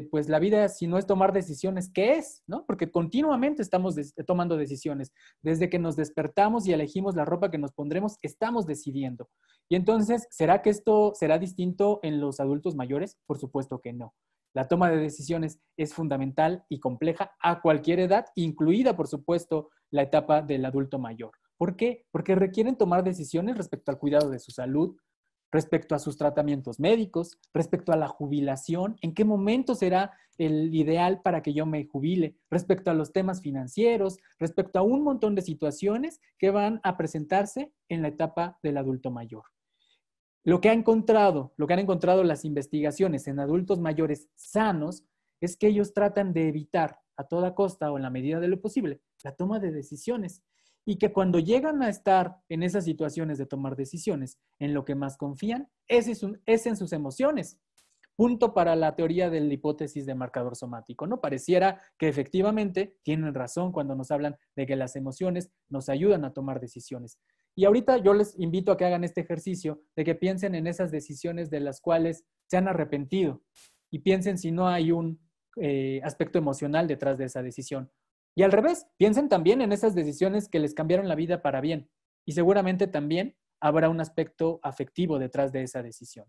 pues la vida si no es tomar decisiones, ¿qué es? ¿No? Porque continuamente estamos tomando decisiones. Desde que nos despertamos y elegimos la ropa que nos pondremos, estamos decidiendo. Y entonces, ¿será que esto será distinto en los adultos mayores? Por supuesto que no. La toma de decisiones es fundamental y compleja a cualquier edad, incluida, por supuesto, la etapa del adulto mayor. ¿Por qué? Porque requieren tomar decisiones respecto al cuidado de su salud, respecto a sus tratamientos médicos, respecto a la jubilación, en qué momento será el ideal para que yo me jubile, respecto a los temas financieros, respecto a un montón de situaciones que van a presentarse en la etapa del adulto mayor. Lo que han encontrado las investigaciones en adultos mayores sanos es que ellos tratan de evitar a toda costa o en la medida de lo posible la toma de decisiones y que cuando llegan a estar en esas situaciones de tomar decisiones, en lo que más confían es en sus emociones. Punto para la teoría de la hipótesis de marcador somático, ¿no? Pareciera que efectivamente tienen razón cuando nos hablan de que las emociones nos ayudan a tomar decisiones. Y ahorita yo les invito a que hagan este ejercicio de que piensen en esas decisiones de las cuales se han arrepentido y piensen si no hay un aspecto emocional detrás de esa decisión. Y al revés, piensen también en esas decisiones que les cambiaron la vida para bien. Y seguramente también habrá un aspecto afectivo detrás de esa decisión.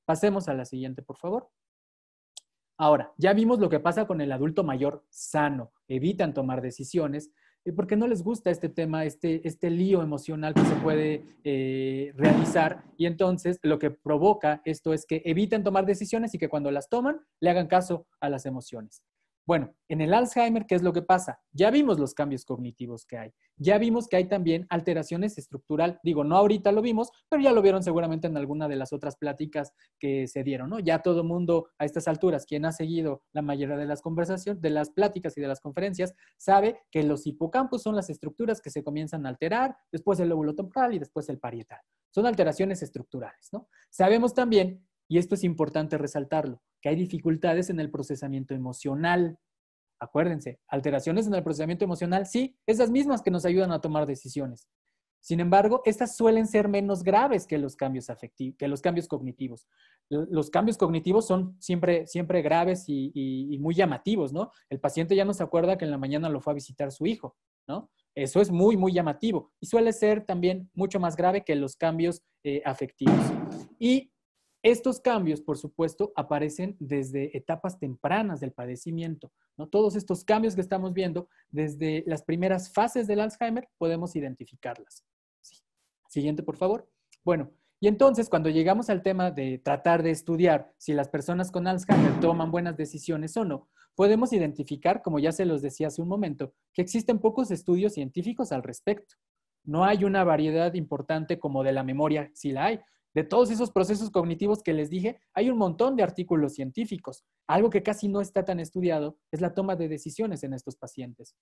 Pasemos a la siguiente, por favor. Ahora, ya vimos lo que pasa con el adulto mayor sano. Evitan tomar decisiones porque no les gusta este tema, este lío emocional que se puede realizar. Y entonces lo que provoca esto es que evitan tomar decisiones y que cuando las toman le hagan caso a las emociones. Bueno, en el Alzheimer, ¿qué es lo que pasa? Ya vimos los cambios cognitivos que hay. Ya vimos que hay también alteraciones estructurales. Digo, no ahorita lo vimos, pero ya lo vieron seguramente en alguna de las otras pláticas que se dieron, ¿no? Ya todo el mundo a estas alturas, quien ha seguido la mayoría de las conversaciones, de las pláticas y de las conferencias, sabe que los hipocampos son las estructuras que se comienzan a alterar, después el lóbulo temporal y después el parietal. Son alteraciones estructurales, ¿no? Sabemos también, y esto es importante resaltarlo, que hay dificultades en el procesamiento emocional. Acuérdense, alteraciones en el procesamiento emocional, sí, esas mismas que nos ayudan a tomar decisiones. Sin embargo, estas suelen ser menos graves que los cambios afectivos, que los cambios cognitivos. Los cambios cognitivos son siempre graves y muy llamativos, ¿no? El paciente ya no se acuerda que en la mañana lo fue a visitar su hijo, ¿no? Eso es muy, muy llamativo y suele ser también mucho más grave que los cambios afectivos. Y estos cambios, por supuesto, aparecen desde etapas tempranas del padecimiento, ¿no? Todos estos cambios que estamos viendo, desde las primeras fases del Alzheimer, podemos identificarlas. Sí. Siguiente, por favor. Bueno, y entonces cuando llegamos al tema de tratar de estudiar si las personas con Alzheimer toman buenas decisiones o no, podemos identificar, como ya se los decía hace un momento, que existen pocos estudios científicos al respecto. No hay una variedad importante como de la memoria, sí la hay. De todos esos procesos cognitivos que les dije, hay un montón de artículos científicos. Algo que casi no está tan estudiado es la toma de decisiones en estos pacientes.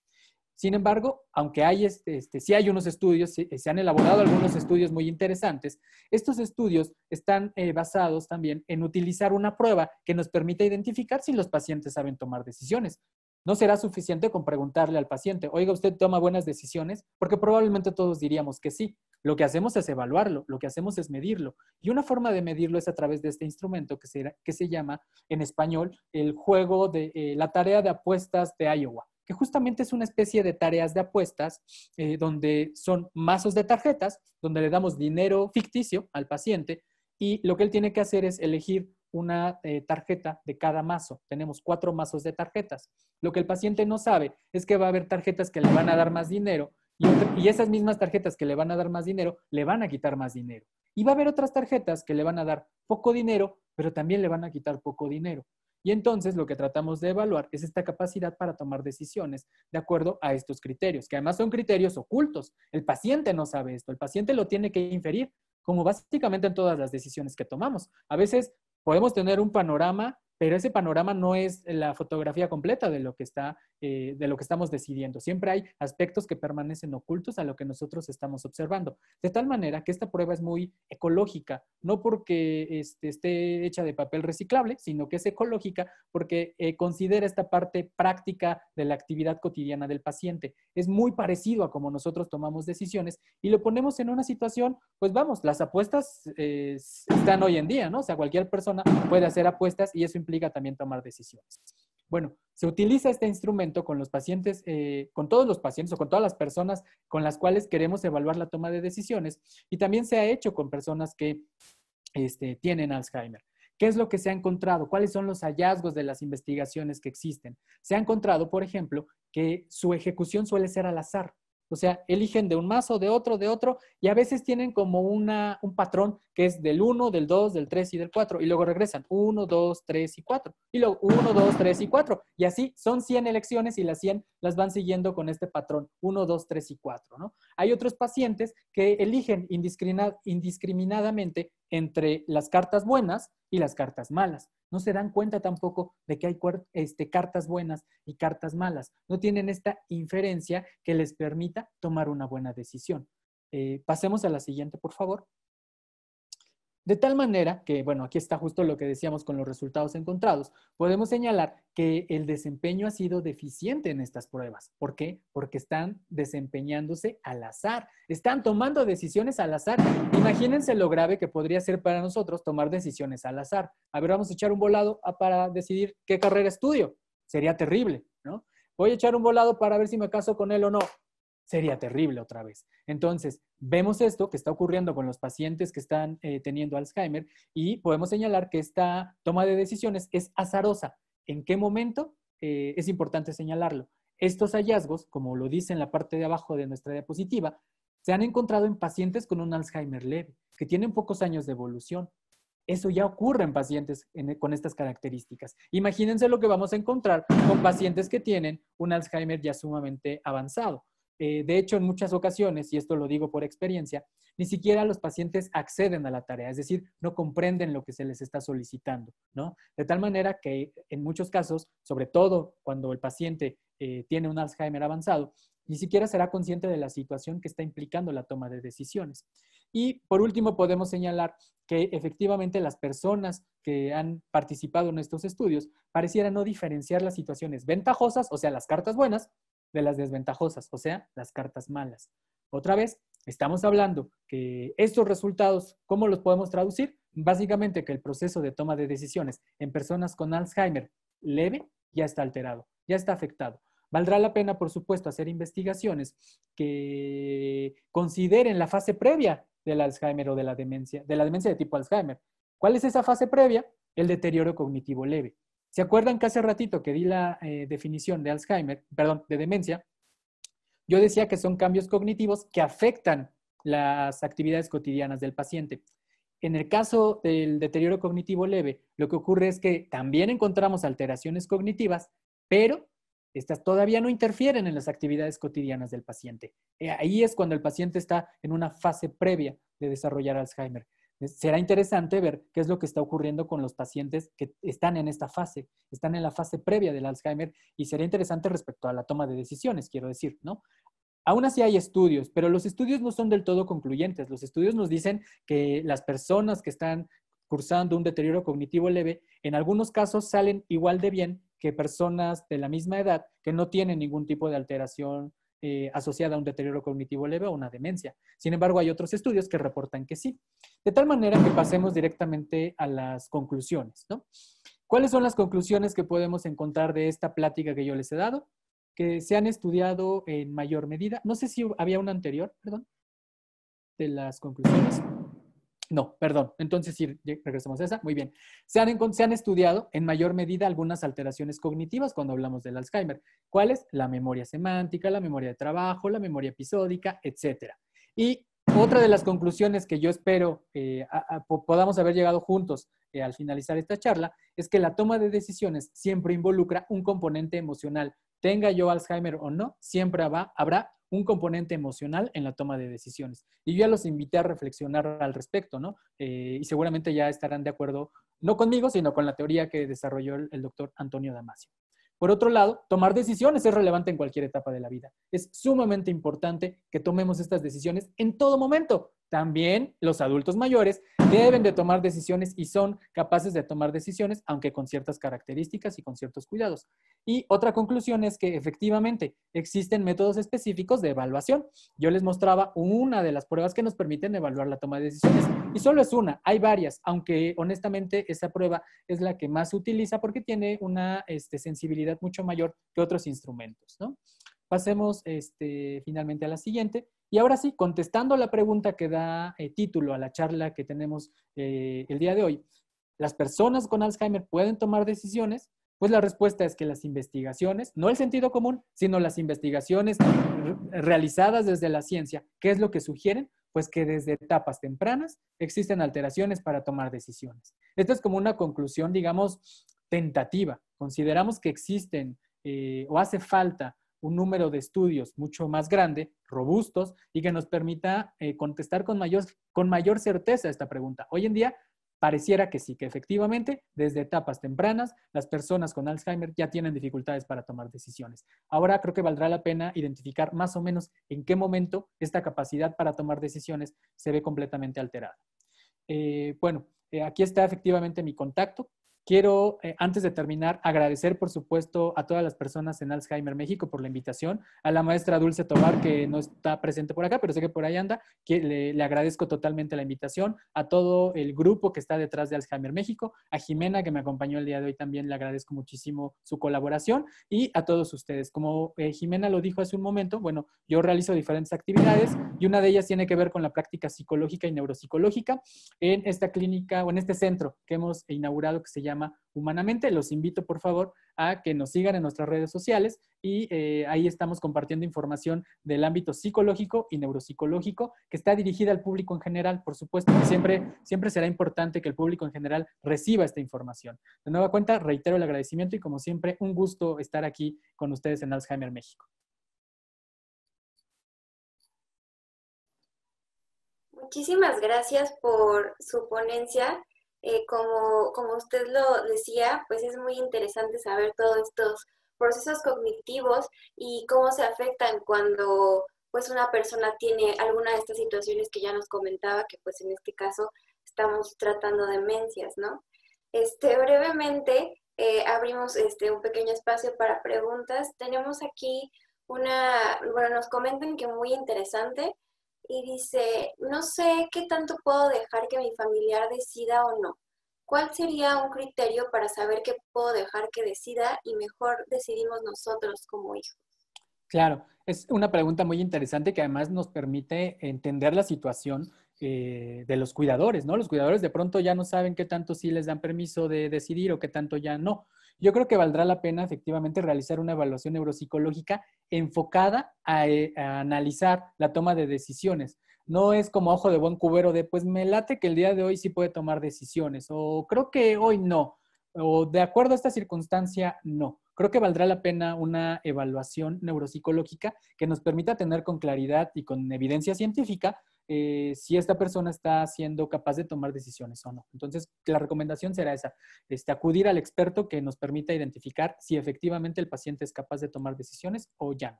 Sin embargo, aunque hay sí hay unos estudios, se han elaborado algunos estudios muy interesantes, estos estudios están basados también en utilizar una prueba que nos permita identificar si los pacientes saben tomar decisiones. No será suficiente con preguntarle al paciente, oiga, ¿usted toma buenas decisiones? Porque probablemente todos diríamos que sí. Lo que hacemos es evaluarlo, lo que hacemos es medirlo. Y una forma de medirlo es a través de este instrumento que se llama, en español, el juego de la tarea de apuestas de Iowa, que justamente es una especie de tareas de apuestas donde son mazos de tarjetas, donde le damos dinero ficticio al paciente y lo que él tiene que hacer es elegir una tarjeta de cada mazo. Tenemos 4 mazos de tarjetas. Lo que el paciente no sabe es que va a haber tarjetas que le van a dar más dinero y esas mismas tarjetas que le van a dar más dinero le van a quitar más dinero. Y va a haber otras tarjetas que le van a dar poco dinero, pero también le van a quitar poco dinero. Y entonces lo que tratamos de evaluar es esta capacidad para tomar decisiones de acuerdo a estos criterios, que además son criterios ocultos. El paciente no sabe esto, el paciente lo tiene que inferir, como básicamente en todas las decisiones que tomamos. A veces podemos tener un panorama, pero ese panorama no es la fotografía completa de lo que estamos decidiendo. Siempre hay aspectos que permanecen ocultos a lo que nosotros estamos observando. De tal manera que esta prueba es muy ecológica, no porque esté hecha de papel reciclable, sino que es ecológica porque considera esta parte práctica de la actividad cotidiana del paciente. Es muy parecido a cómo nosotros tomamos decisiones y lo ponemos en una situación, pues vamos, las apuestas están hoy en día, ¿no? O sea, cualquier persona puede hacer apuestas y eso implica también tomar decisiones. Bueno, se utiliza este instrumento con los pacientes, con todos los pacientes o con todas las personas con las cuales queremos evaluar la toma de decisiones y también se ha hecho con personas que tienen Alzheimer. ¿Qué es lo que se ha encontrado? ¿Cuáles son los hallazgos de las investigaciones que existen? Se ha encontrado, por ejemplo, que su ejecución suele ser al azar. O sea, eligen de un mazo, de otro, y a veces tienen como un patrón que es del 1, del 2, del 3 y del 4, y luego regresan 1, 2, 3 y 4, y luego 1, 2, 3 y 4, y así son 100 elecciones y las 100 las van siguiendo con este patrón 1, 2, 3 y 4, ¿no? Hay otros pacientes que eligen indiscriminadamente entre las cartas buenas y las cartas malas. No se dan cuenta tampoco de que hay cartas buenas y cartas malas. No tienen esta inferencia que les permita tomar una buena decisión. Pasemos a la siguiente, por favor. De tal manera que, bueno, aquí está justo lo que decíamos con los resultados encontrados. Podemos señalar que el desempeño ha sido deficiente en estas pruebas. ¿Por qué? Porque están desempeñándose al azar. Están tomando decisiones al azar. Imagínense lo grave que podría ser para nosotros tomar decisiones al azar. A ver, vamos a echar un volado para decidir qué carrera estudio. Sería terrible, ¿no? Voy a echar un volado para ver si me caso con él o no. Sería terrible otra vez. Entonces, vemos esto que está ocurriendo con los pacientes que están teniendo Alzheimer y podemos señalar que esta toma de decisiones es azarosa. ¿En qué momento? Es importante señalarlo. Estos hallazgos, como lo dice en la parte de abajo de nuestra diapositiva, se han encontrado en pacientes con un Alzheimer leve, que tienen pocos años de evolución. Eso ya ocurre en pacientes con estas características. Imagínense lo que vamos a encontrar con pacientes que tienen un Alzheimer ya sumamente avanzado. De hecho, en muchas ocasiones, y esto lo digo por experiencia, ni siquiera los pacientes acceden a la tarea, es decir, no comprenden lo que se les está solicitando, ¿no? De tal manera que en muchos casos, sobre todo cuando el paciente tiene un Alzheimer avanzado, ni siquiera será consciente de la situación que está implicando la toma de decisiones. Y por último, podemos señalar que efectivamente las personas que han participado en estos estudios parecieran no diferenciar las situaciones ventajosas, o sea, las cartas buenas, de las desventajosas, o sea, las cartas malas. Otra vez, estamos hablando que estos resultados, ¿cómo los podemos traducir? Básicamente que el proceso de toma de decisiones en personas con Alzheimer leve ya está alterado, ya está afectado. Valdrá la pena, por supuesto, hacer investigaciones que consideren la fase previa del Alzheimer o de la demencia de tipo Alzheimer. ¿Cuál es esa fase previa? El deterioro cognitivo leve. ¿Se acuerdan que hace ratito que di la definición de Alzheimer, perdón, de demencia? Yo decía que son cambios cognitivos que afectan las actividades cotidianas del paciente. En el caso del deterioro cognitivo leve, lo que ocurre es que también encontramos alteraciones cognitivas, pero estas todavía no interfieren en las actividades cotidianas del paciente. Ahí es cuando el paciente está en una fase previa de desarrollar Alzheimer. Será interesante ver qué es lo que está ocurriendo con los pacientes que están en esta fase, están en la fase previa del Alzheimer y será interesante respecto a la toma de decisiones, quiero decir, ¿no? Aún así hay estudios, pero los estudios no son del todo concluyentes. Los estudios nos dicen que las personas que están cursando un deterioro cognitivo leve, en algunos casos salen igual de bien que personas de la misma edad que no tienen ningún tipo de alteración asociada a un deterioro cognitivo leve o una demencia. Sin embargo, hay otros estudios que reportan que sí. De tal manera que pasemos directamente a las conclusiones, ¿no? ¿Cuáles son las conclusiones que podemos encontrar de esta plática que yo les he dado? Que se han estudiado en mayor medida. No sé si había una anterior, perdón, de las conclusiones. No, perdón. Entonces, sí, regresamos a esa. Muy bien. Se han estudiado en mayor medida algunas alteraciones cognitivas cuando hablamos del Alzheimer. ¿Cuáles? La memoria semántica, la memoria de trabajo, la memoria episódica, etcétera. Y Otra de las conclusiones que yo espero podamos haber llegado juntos al finalizar esta charla es que la toma de decisiones siempre involucra un componente emocional. Tenga yo Alzheimer o no, siempre habrá un componente emocional en la toma de decisiones. Y yo ya los invité a reflexionar al respecto, ¿no? Y seguramente ya estarán de acuerdo, no conmigo, sino con la teoría que desarrolló el doctor Antonio Damasio. Por otro lado, tomar decisiones es relevante en cualquier etapa de la vida. Es sumamente importante que tomemos estas decisiones en todo momento. También los adultos mayores deben de tomar decisiones y son capaces de tomar decisiones, aunque con ciertas características y con ciertos cuidados. Y otra conclusión es que efectivamente existen métodos específicos de evaluación. Yo les mostraba una de las pruebas que nos permiten evaluar la toma de decisiones y solo es una, hay varias, aunque honestamente esa prueba es la que más se utiliza porque tiene una sensibilidad mucho mayor que otros instrumentos, ¿no? Pasemos finalmente a la siguiente. Y ahora sí, contestando la pregunta que da título a la charla que tenemos el día de hoy, ¿las personas con Alzheimer pueden tomar decisiones? Pues la respuesta es que las investigaciones, no el sentido común, sino las investigaciones realizadas desde la ciencia, ¿qué es lo que sugieren? Pues que desde etapas tempranas existen alteraciones para tomar decisiones. Esta es como una conclusión, digamos, tentativa. Consideramos que existen o hace falta un número de estudios mucho más grande, robustos, y que nos permita contestar con mayor certeza esta pregunta. Hoy en día pareciera que sí, que efectivamente desde etapas tempranas las personas con Alzheimer ya tienen dificultades para tomar decisiones. Ahora creo que valdrá la pena identificar más o menos en qué momento esta capacidad para tomar decisiones se ve completamente alterada. Aquí está efectivamente mi contacto. Quiero, antes de terminar, agradecer, por supuesto, a todas las personas en Alzheimer México por la invitación, a la maestra Dulce Tobar, que no está presente por acá, pero sé que por ahí anda, que le agradezco totalmente la invitación, a todo el grupo que está detrás de Alzheimer México, a Jimena, que me acompañó el día de hoy, también le agradezco muchísimo su colaboración, y a todos ustedes. Como Jimena lo dijo hace un momento, bueno, yo realizo diferentes actividades, y una de ellas tiene que ver con la práctica psicológica y neuropsicológica en esta clínica, o en este centro que hemos inaugurado, que se llama Humanamente. Los invito, por favor, a que nos sigan en nuestras redes sociales y ahí estamos compartiendo información del ámbito psicológico y neuropsicológico que está dirigida al público en general. Por supuesto que siempre será importante que el público en general reciba esta información. De nueva cuenta, reitero el agradecimiento y como siempre, un gusto estar aquí con ustedes en Alzheimer México. Muchísimas gracias por su ponencia. Como usted lo decía, pues es muy interesante saber todos estos procesos cognitivos y cómo se afectan cuando pues una persona tiene alguna de estas situaciones que ya nos comentaba, que pues en este caso estamos tratando demencias, ¿no? Brevemente abrimos un pequeño espacio para preguntas. Tenemos aquí nos comentan que muy interesante. Y dice, no sé qué tanto puedo dejar que mi familiar decida o no. ¿Cuál sería un criterio para saber qué puedo dejar que decida y mejor decidimos nosotros como hijos? Claro, es una pregunta muy interesante que además nos permite entender la situación de los cuidadores, ¿no? Los cuidadores de pronto ya no saben qué tanto sí les dan permiso de decidir o qué tanto ya no. Yo creo que valdrá la pena efectivamente realizar una evaluación neuropsicológica enfocada a analizar la toma de decisiones. No es como ojo de buen cubero de, pues me late que el día de hoy sí puede tomar decisiones o creo que hoy no. O de acuerdo a esta circunstancia, no. Creo que valdrá la pena una evaluación neuropsicológica que nos permita tener con claridad y con evidencia científica si esta persona está siendo capaz de tomar decisiones o no. Entonces, la recomendación será esa, acudir al experto que nos permita identificar si efectivamente el paciente es capaz de tomar decisiones o ya no.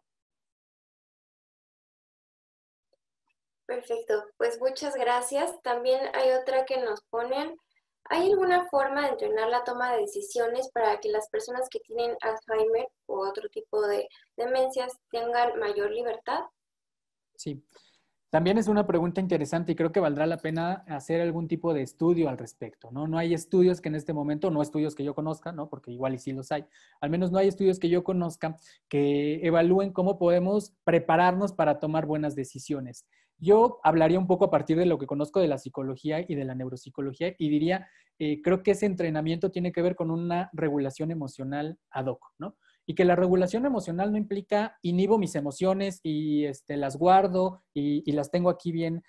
Perfecto, pues muchas gracias. También hay otra que nos ponen. ¿Hay alguna forma de entrenar la toma de decisiones para que las personas que tienen Alzheimer o otro tipo de demencias tengan mayor libertad? Sí, también es una pregunta interesante y creo que valdrá la pena hacer algún tipo de estudio al respecto, ¿no? No hay estudios que en este momento, no estudios que yo conozca, ¿no? Porque igual y sí los hay, al menos no hay estudios que yo conozca que evalúen cómo podemos prepararnos para tomar buenas decisiones. Yo hablaría un poco a partir de lo que conozco de la psicología y de la neuropsicología y diría, creo que ese entrenamiento tiene que ver con una regulación emocional ad hoc, ¿no? y que la regulación emocional no implica inhibo mis emociones y las guardo y las tengo aquí bien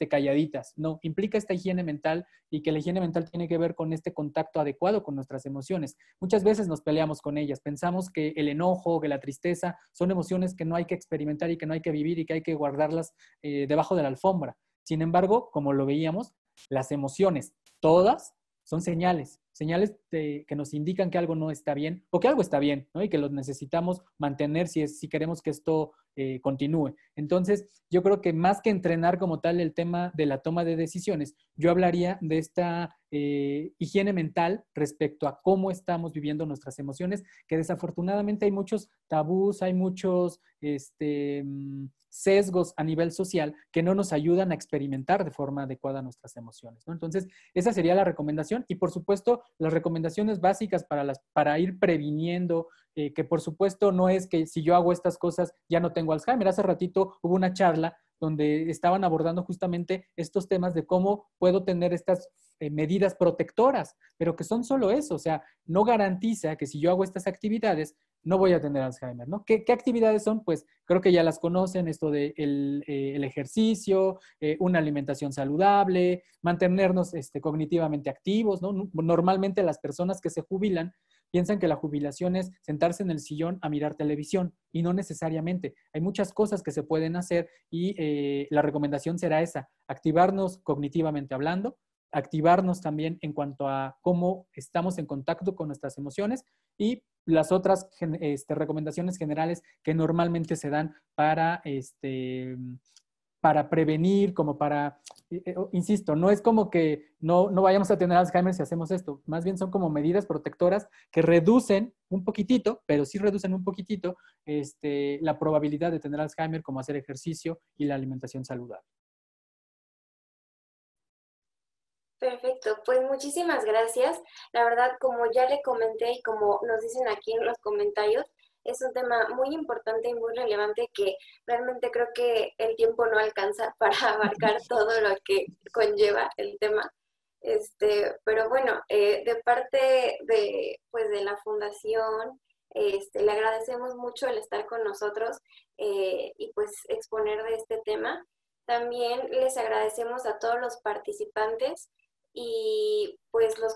calladitas. No, implica esta higiene mental y que la higiene mental tiene que ver con este contacto adecuado con nuestras emociones. Muchas veces nos peleamos con ellas, pensamos que el enojo, que la tristeza son emociones que no hay que experimentar y que no hay que vivir y que hay que guardarlas debajo de la alfombra. Sin embargo, como lo veíamos, las emociones, todas, son señales que nos indican que algo no está bien o que algo está bien, ¿no? Y que los necesitamos mantener si queremos que esto continúe. Entonces, yo creo que más que entrenar como tal el tema de la toma de decisiones, yo hablaría de esta higiene mental respecto a cómo estamos viviendo nuestras emociones, que desafortunadamente hay muchos tabús, hay muchos sesgos a nivel social que no nos ayudan a experimentar de forma adecuada nuestras emociones, ¿no? Entonces, esa sería la recomendación y por supuesto las recomendaciones básicas para ir previniendo, que por supuesto no es que si yo hago estas cosas ya no tengo Alzheimer. Hace ratito hubo una charla donde estaban abordando justamente estos temas de cómo puedo tener estas medidas protectoras, pero que son solo eso, o sea, no garantiza que si yo hago estas actividades no voy a tener Alzheimer, ¿no? ¿Qué actividades son? Pues creo que ya las conocen, esto de el ejercicio, una alimentación saludable, mantenernos cognitivamente activos, ¿no? Normalmente las personas que se jubilan piensan que la jubilación es sentarse en el sillón a mirar televisión y no necesariamente. Hay muchas cosas que se pueden hacer y la recomendación será esa, activarnos cognitivamente hablando, activarnos también en cuanto a cómo estamos en contacto con nuestras emociones y las otras recomendaciones generales que normalmente se dan para prevenir, como insisto, no es como que no vayamos a tener Alzheimer si hacemos esto, más bien son como medidas protectoras que reducen un poquitito, pero sí reducen un poquitito la probabilidad de tener Alzheimer, como hacer ejercicio y la alimentación saludable. Perfecto, pues muchísimas gracias. La verdad, como ya le comenté y como nos dicen aquí en los comentarios, es un tema muy importante y muy relevante que realmente creo que el tiempo no alcanza para abarcar todo lo que conlleva el tema. Pero bueno, de parte de, pues, de la fundación, le agradecemos mucho el estar con nosotros y pues exponer de este tema. También les agradecemos a todos los participantes y pues los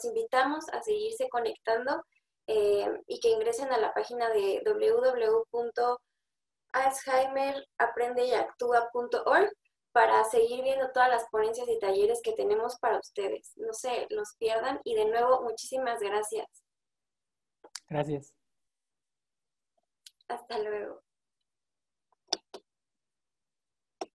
invitamos a seguirse conectando y que ingresen a la página de www.alzheimeraprendeYactúa.org para seguir viendo todas las ponencias y talleres que tenemos para ustedes. No se los pierdan y de nuevo muchísimas gracias. Gracias. Hasta luego.